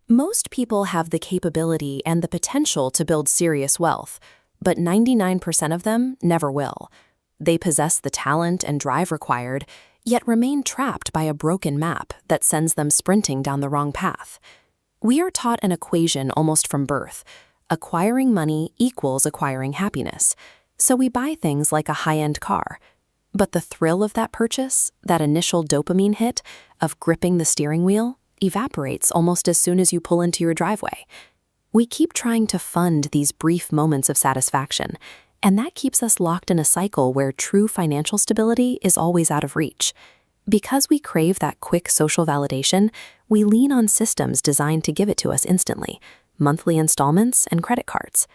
Most people have the capability and the potential to build serious wealth, but 99% of them never will. They possess the talent and drive required, yet remain trapped by a broken map that sends them sprinting down the wrong path. We are taught an equation almost from birth. Acquiring money equals acquiring happiness. So we buy things like a high-end car. But the thrill of that purchase, that initial dopamine hit of gripping the steering wheel, evaporates almost as soon as you pull into your driveway. We keep trying to fund these brief moments of satisfaction, and that keeps us locked in a cycle where true financial stability is always out of reach. Because we crave that quick social validation, we lean on systems designed to give it to us instantly, monthly installments and credit cards.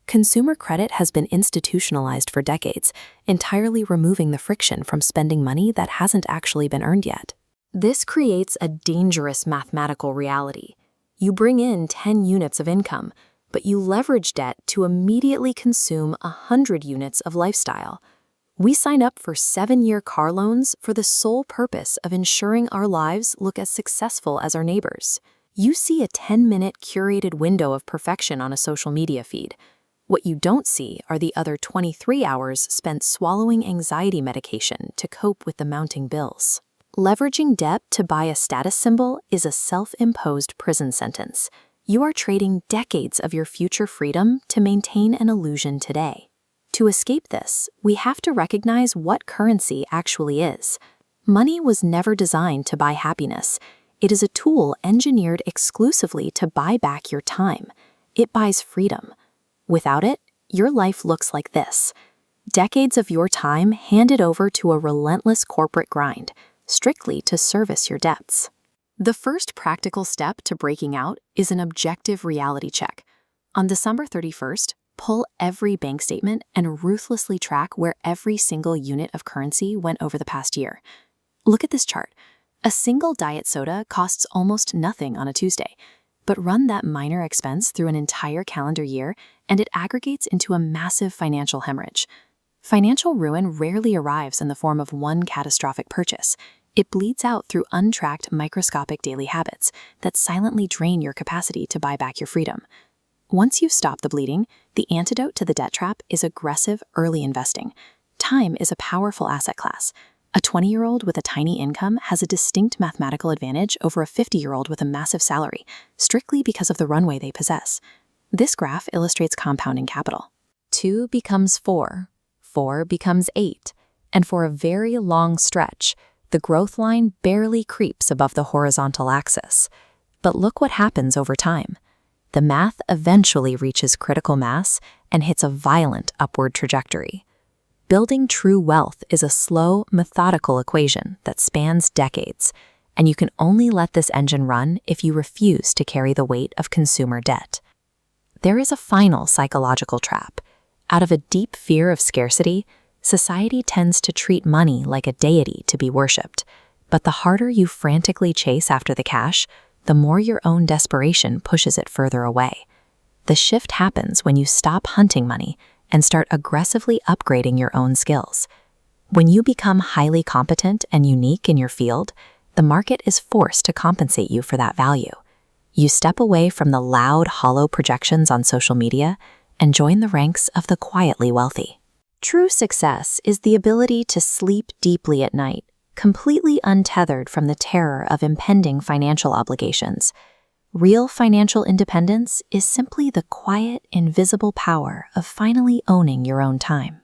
Consumer credit has been institutionalized for decades, entirely removing the friction from spending money that hasn't actually been earned yet. This creates a dangerous mathematical reality. You bring in 10 units of income, but you leverage debt to immediately consume 100 units of lifestyle. We sign up for 7-year car loans for the sole purpose of ensuring our lives look as successful as our neighbors. You see a 10-minute curated window of perfection on a social media feed. What you don't see are the other 23 hours spent swallowing anxiety medication to cope with the mounting bills. Leveraging debt to buy a status symbol is a self-imposed prison sentence. You are trading decades of your future freedom to maintain an illusion today. To escape this, we have to recognize what currency actually is. Money was never designed to buy happiness. It is a tool engineered exclusively to buy back your time. It buys freedom. Without it, your life looks like this. Decades of your time handed over to a relentless corporate grind, strictly to service your debts. The first practical step to breaking out is an objective reality check. On December 31st, pull every bank statement and ruthlessly track where every single unit of currency went over the past year. Look at this chart. A single diet soda costs almost nothing on a Tuesday, but run that minor expense through an entire calendar year and it aggregates into a massive financial hemorrhage. Financial ruin rarely arrives in the form of one catastrophic purchase. It bleeds out through untracked microscopic daily habits that silently drain your capacity to buy back your freedom. Once you've stopped the bleeding, the antidote to the debt trap is aggressive early investing. Time is a powerful asset class. A 20-year-old with a tiny income has a distinct mathematical advantage over a 50-year-old with a massive salary, strictly because of the runway they possess. This graph illustrates compounding capital. 2 becomes 4, 4 becomes 8, and for a very long stretch, the growth line barely creeps above the horizontal axis. But look what happens over time. The math eventually reaches critical mass and hits a violent upward trajectory. Building true wealth is a slow, methodical equation that spans decades, and you can only let this engine run if you refuse to carry the weight of consumer debt. There is a final psychological trap. Out of a deep fear of scarcity, society tends to treat money like a deity to be worshipped, but the harder you frantically chase after the cash, the more your own desperation pushes it further away. The shift happens when you stop hunting money and start aggressively upgrading your own skills. When you become highly competent and unique in your field, the market is forced to compensate you for that value. You step away from the loud, hollow projections on social media and join the ranks of the quietly wealthy. True success is the ability to sleep deeply at night, completely untethered from the terror of impending financial obligations. Real financial independence is simply the quiet, invisible power of finally owning your own time.